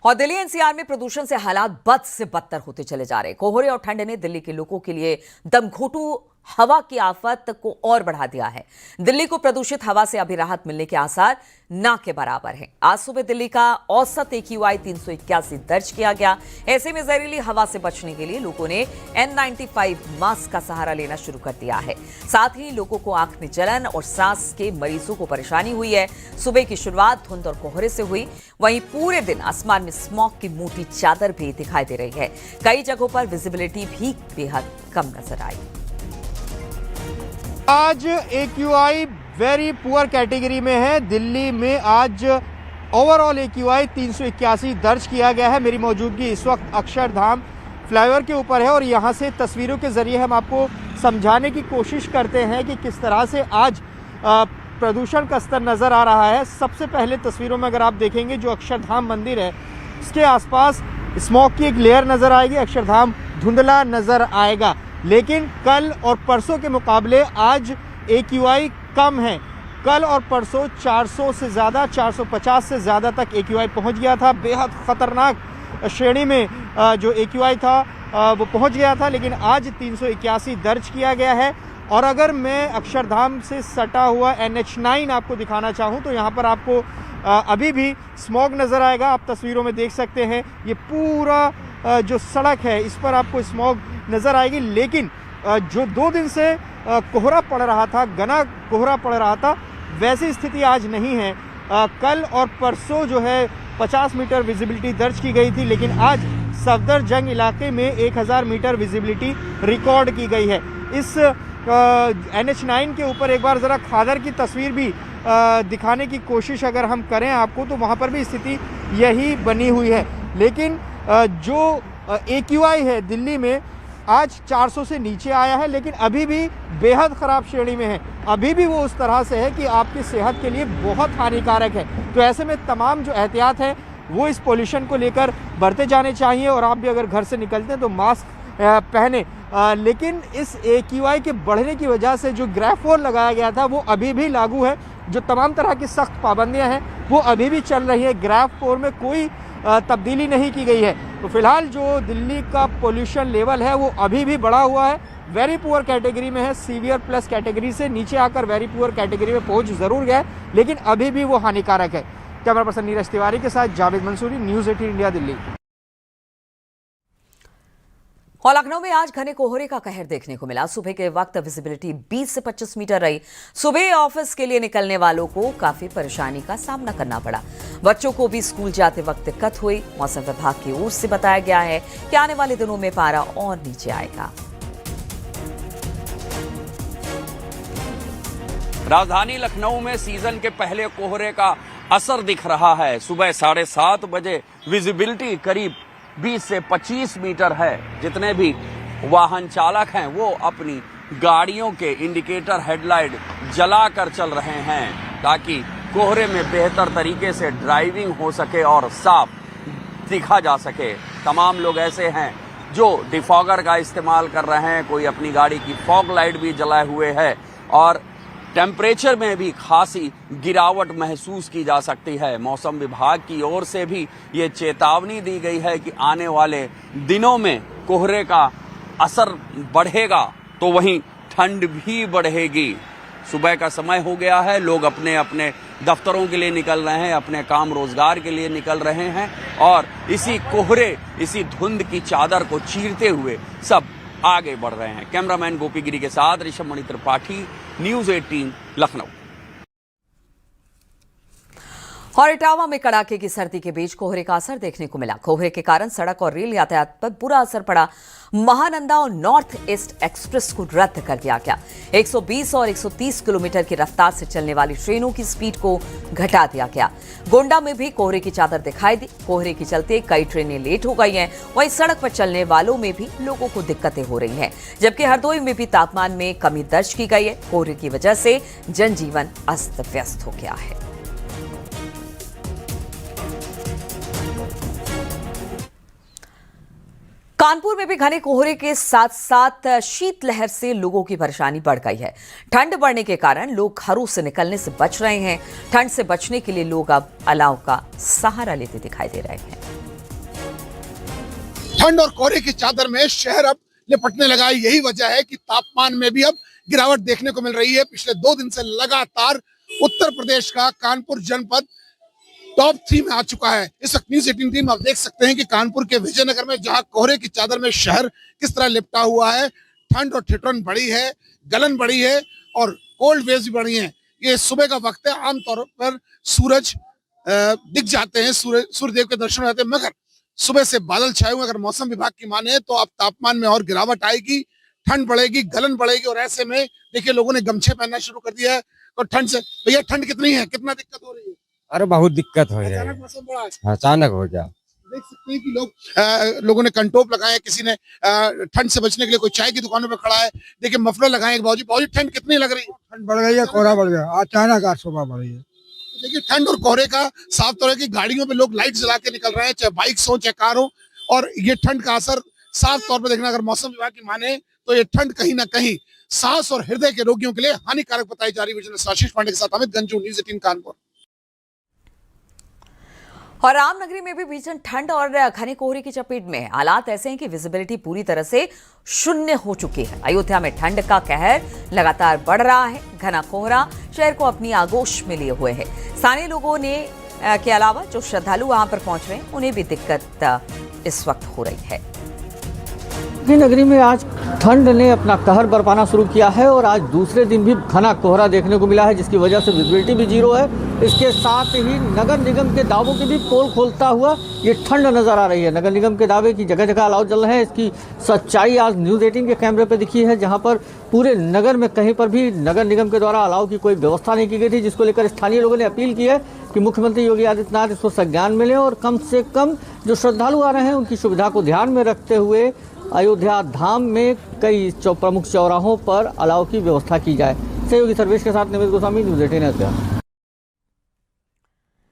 और दिल्ली एनसीआर में प्रदूषण से हालात बद से बदतर होते चले जा रहे हैं। कोहरे और ठंड ने दिल्ली के लोगों के लिए दमघोटू हवा की आफत को और बढ़ा दिया है। दिल्ली को प्रदूषित हवा से अभी राहत मिलने के आसार ना के बराबर हैं। आज सुबह दिल्ली का औसत AQI 381 दर्ज किया गया। ऐसे में जहरीली हवा से बचने के लिए लोगों ने N95 मास्क का सहारा लेना शुरू कर दिया है। साथ ही लोगों को आंख में जलन और सांस के मरीजों को परेशानी हुई है। सुबह की शुरुआत धुंध और कोहरे से हुई, वहीं पूरे दिन आसमान में स्मॉग की मोटी चादर भी दिखाई दे रही है। कई जगहों पर विजिबिलिटी भी बेहद कम नजर आई। आज AQI वेरी पुअर कैटेगरी में है। दिल्ली में आज ओवरऑल AQI 381 दर्ज किया गया है। मेरी मौजूदगी इस वक्त अक्षरधाम फ्लाईओवर के ऊपर है और यहाँ से तस्वीरों के जरिए हम आपको समझाने की कोशिश करते हैं कि किस तरह से आज प्रदूषण का स्तर नज़र आ रहा है। सबसे पहले तस्वीरों में अगर आप देखेंगे जो अक्षरधाम मंदिर है उसके आसपास स्मॉग की एक लेयर नज़र आएगी। अक्षरधाम धुंधला नज़र आएगा, लेकिन कल और परसों के मुकाबले आज AQI कम है। कल और परसों 400 से ज़्यादा, 450 से ज़्यादा तक AQI पहुंच गया था। बेहद ख़तरनाक श्रेणी में जो AQI था वो पहुंच गया था, लेकिन आज 381 दर्ज किया गया है। और अगर मैं अक्षरधाम से सटा हुआ NH9 आपको दिखाना चाहूँ तो यहाँ पर आपको अभी भी स्मॉग नज़र आएगा। आप तस्वीरों में देख सकते हैं ये पूरा जो सड़क है इस पर आपको स्मॉग नज़र आएगी। लेकिन जो 2 दिन से कोहरा पड़ रहा था, घना कोहरा पड़ रहा था, वैसी स्थिति आज नहीं है। कल और परसों जो है 50 मीटर विजिबिलिटी दर्ज की गई थी, लेकिन आज सफदरजंग इलाके में 1000 मीटर विजिबिलिटी रिकॉर्ड की गई है। इस NH9 के ऊपर एक बार ज़रा खादर की तस्वीर भी दिखाने की कोशिश अगर हम करें आपको तो वहाँ पर भी स्थिति यही बनी हुई है। लेकिन जो AQI है दिल्ली में आज 400 से नीचे आया है, लेकिन अभी भी बेहद ख़राब श्रेणी में है। अभी भी वो उस तरह से है कि आपकी सेहत के लिए बहुत हानिकारक है। तो ऐसे में तमाम जो एहतियात है वो इस पोल्यूशन को लेकर बरते जाने चाहिए और आप भी अगर घर से निकलते हैं तो मास्क पहने। लेकिन इस AQI के बढ़ने की वजह से जो ग्राफ 4 लगाया गया था वो अभी भी लागू है। जो तमाम तरह की सख्त पाबंदियां हैं वो अभी भी चल रही है। ग्राफ 4 में कोई तब्दीली नहीं की गई है। तो फिलहाल जो दिल्ली का पोल्यूशन लेवल है वो अभी भी बढ़ा हुआ है। वेरी पुअर कैटेगरी में है। सीवियर प्लस कैटेगरी से नीचे आकर वेरी पुअर कैटेगरी में पहुंच ज़रूर गया है, लेकिन अभी भी वो हानिकारक है। कैमरा पर्सन नीरज तिवारी के साथ जावेद मंसूरी, न्यूज़ 18 इंडिया, दिल्ली। और लखनऊ में आज घने कोहरे का कहर देखने को मिला। सुबह के वक्त विजिबिलिटी 20 से 25 मीटर रही। सुबह ऑफिस के लिए निकलने वालों को काफी परेशानी का सामना करना पड़ा। बच्चों को भी स्कूल जाते वक्त दिक्कत हुई। मौसम विभाग की ओर से बताया गया है कि आने वाले दिनों में पारा और नीचे आएगा। राजधानी लखनऊ में सीजन के पहले कोहरे का असर दिख रहा है। सुबह 7:30 बजे विजिबिलिटी करीब 20 से 25 मीटर है। जितने भी वाहन चालक हैं वो अपनी गाड़ियों के इंडिकेटर हेडलाइट जलाकर चल रहे हैं ताकि कोहरे में बेहतर तरीके से ड्राइविंग हो सके और साफ दिखा जा सके। तमाम लोग ऐसे हैं जो डिफॉगर का इस्तेमाल कर रहे हैं, कोई अपनी गाड़ी की फॉग लाइट भी जलाए हुए है और टेम्परेचर में भी खासी गिरावट महसूस की जा सकती है। मौसम विभाग की ओर से भी ये चेतावनी दी गई है कि आने वाले दिनों में कोहरे का असर बढ़ेगा तो वहीं ठंड भी बढ़ेगी। सुबह का समय हो गया है, लोग अपने अपने दफ्तरों के लिए निकल रहे हैं, अपने काम रोजगार के लिए निकल रहे हैं और इसी कोहरे, इसी धुंध की चादर को चीरते हुए सब आगे बढ़ रहे हैं। कैमरामैन गोपी गिरी के साथ ऋषभ मणि त्रिपाठी, न्यूज़ 18 लखनऊ। और इटावा में कड़ाके की सर्दी के बीच कोहरे का असर देखने को मिला। कोहरे के कारण सड़क और रेल यातायात पर बुरा असर पड़ा। महानंदा और नॉर्थ ईस्ट एक्सप्रेस को रद्द कर दिया गया। 120 और 130 किलोमीटर की रफ्तार से चलने वाली ट्रेनों की स्पीड को घटा दिया गया। गोंडा में भी कोहरे की चादर दिखाई दी। कोहरे के चलते कई ट्रेनें लेट हो गई हैं। वहीं सड़क पर चलने वालों में भी लोगों को दिक्कतें हो रही हैं, जबकि हरदोई में भी तापमान में कमी दर्ज की गई है। कोहरे की वजह से जनजीवन अस्त व्यस्त हो गया है। कानपुर में भी घने कोहरे के साथ साथ शीतलहर से लोगों की परेशानी बढ़ गई है। ठंड बढ़ने के कारण लोग घरों से निकलने से बच रहे हैं। ठंड से बचने के लिए लोग अब अलाव का सहारा लेते दिखाई दे रहे हैं। ठंड और कोहरे की चादर में शहर अब लिपटने लगा है। यही वजह है कि तापमान में भी अब गिरावट देखने को मिल रही है। पिछले 2 दिन से लगातार उत्तर प्रदेश का कानपुर जनपद टॉप 3 में आ चुका है। इस वक्त न्यूज़ 18 टीम आप देख सकते हैं कि कानपुर के विजयनगर में जहां कोहरे की चादर में शहर किस तरह लिपटा हुआ है, ठंड और ठिठुरन बढ़ी है, गलन बढ़ी है और कोल्ड वेव्स भी बढ़ी हैं। ये सुबह का वक्त है, आमतौर पर सूरज दिख जाते हैं, सूर्यदेव के दर्शन हो जाते हैं, मगर सुबह से बादल छाए हुए। अगर मौसम विभाग की माने तो अब तापमान में और गिरावट आएगी, ठंड बढ़ेगी, गलन बढ़ेगी और ऐसे में देखिए लोगों ने गमछे पहनना शुरू कर दिया है। और ठंड से भैया ठंड कितनी है, कितना दिक्कत हो रही है? अरे बहुत दिक्कत हो रही अचानक है, मौसम बढ़ा है। अचानक हो गया। देख सकते हैं कि लोगों ने कंटोप लगाए, किसी ने ठंड से बचने के लिए कोई चाय की दुकानों पे खड़ा है। देखिए मफलर लगाए। बाबूजी ठंड कितनी लग रही है? ठंड बढ़ गई है, कोहरा बढ़ गया, अचानक आज सुबह बढ़ी है। देखिए ठंड और कोहरे का साफ तौर है कि गाड़ियों पे लोग लाइट जला के निकल रहे हैं, चाहे बाइक्स हो चाहे कार हो, और ये ठंड का असर साफ तौर पर देखना, अगर मौसम विभाग की माने तो ये ठंड कहीं ना कहीं सांस और हृदय के रोगियों के लिए हानिकारक बताई जा रही है। आशीष पांडे के साथ अमित गंजू, न्यूज़ 18 कानपुर। और रामनगरी में भी भीषण ठंड और घने कोहरे की चपेट में है। हालात ऐसे हैं कि विजिबिलिटी पूरी तरह से शून्य हो चुकी है। अयोध्या में ठंड का कहर लगातार बढ़ रहा है। घना कोहरा शहर को अपनी आगोश में लिए हुए है। स्थानीय लोगों ने के अलावा जो श्रद्धालु वहां पर पहुंच रहे हैं उन्हें भी दिक्कत इस वक्त हो रही है। नगरी में आज ठंड ने अपना कहर बरपाना शुरू किया है और आज दूसरे दिन भी घना कोहरा देखने को मिला है, जिसकी वजह से विजिबिलिटी भी जीरो है। इसके साथ ही नगर निगम के दावों की भी पोल खोलता हुआ ये ठंड नजर आ रही है। नगर निगम के दावे की जगह जगह अलाव चल रहे हैं। इसकी सच्चाई आज न्यूज़ 18 के कैमरे पर दिखी है, जहां पर पूरे नगर में कहीं पर भी नगर निगम के द्वारा अलाव की कोई व्यवस्था नहीं की गई थी, जिसको लेकर स्थानीय लोगों ने अपील की है कि मुख्यमंत्री योगी आदित्यनाथ इसको संज्ञान में लें और कम से कम जो श्रद्धालु आ रहे हैं उनकी सुविधा को ध्यान में रखते हुए अयोध्या धाम में कई प्रमुख चौराहों पर अलाव की व्यवस्था की जाए। सहयोगी सर्वेश के साथ निमित गोस्वामी, न्यूज़ 18 अयोध्या।